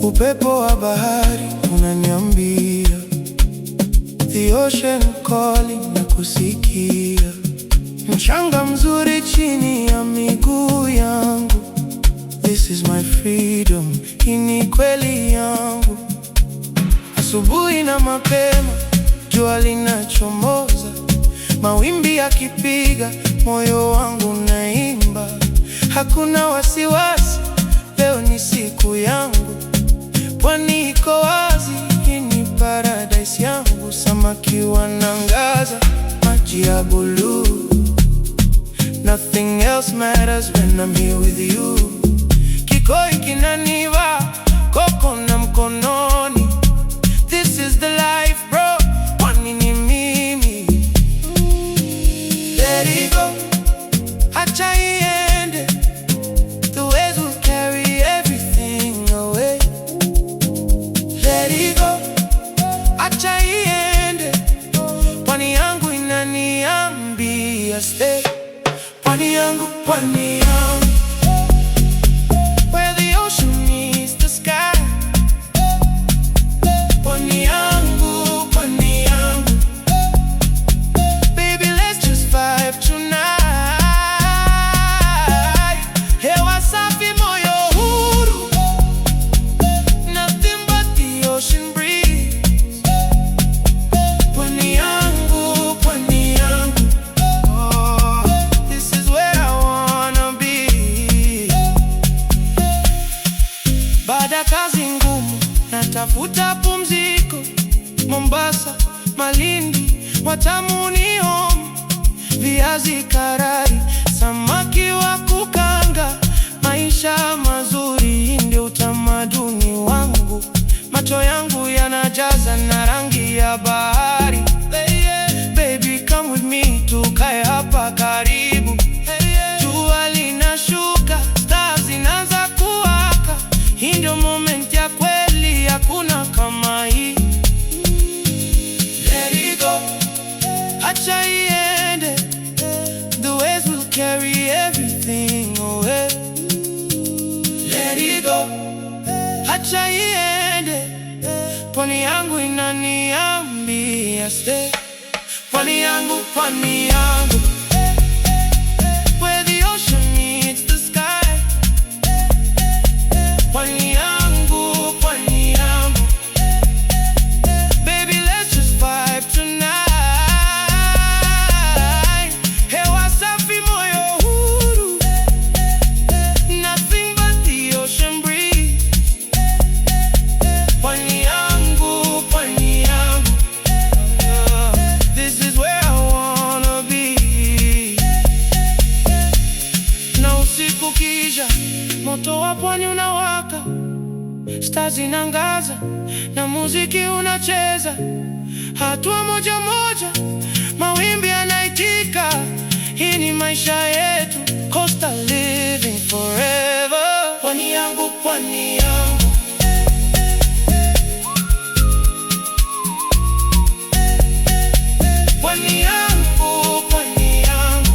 Upepo wa bahari unaniambia, the ocean calling, na kusikia. Mchanga mzuri chini ya miguu yangu, this is my freedom, hii ni kweli yangu. Asubuhi na mapema, jua linachomoza, mawimbi yakipiga, moyo wangu unaimba. Hakuna wasiwasi, leo ni siku yangu. Pwani iko wazi, hii ni paradise yangu. Samaki wanangaza, maji ya buluu. Nothing else matters when I'm here with you. Kikoi kinaniva, koko na mkononi. This is the life bro, pwani ni mimi. Let it go, acha iende. The waves will carry everything away. Let it go, acha iende. Pwani yangu inaniambia stay. Pwani yangu, pwani yangu, where the ocean meets the sky. Pwani yangu, pwani yangu, baby let's just vibe tonight. Hewa safi, moyo huru, nothing but the ocean breeze. Pwani yangu, pwani yangu, oh, this is where I wanna be. Baada ya kazi ngumu, natafuta pumziko. Mombasa, Malindi, Watamu ni home. Viazi karai, samaki wa kukanga. Maisha mazuri, ndio utamaduni wangu. Macho yangu yanajaza na rangi ya bahari. Baby come with me, tukae hapa karibu. Jua linashuka, stars zinaanza kuwaka. Hii ndio moment ya kweli, hakuna kama hii. Let it go, acha iende. The waves will carry everything away. Let it go, acha iende. Pwani yangu inaniambia stay. Pwani yangu, pwani yangu, where the ocean meets the sky. Pwani yangu, pwani yangu, baby let's just vibe tonight. Hewa safi, moyo huru, nothing but the ocean breeze. Pwani yangu, pwani yangu, this is where I wanna be. Na usiku kisha, moto wa pwani unawaka. Stars zinangaza na muziki unacheza. Hatua moja moja, mawimbi yanaitika. Hii ni maisha yetu, coastal living forever. Pwani yangu, pwani yangu, pwani yangu, pwani yangu,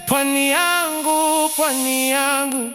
pwani yangu, pwani yangu.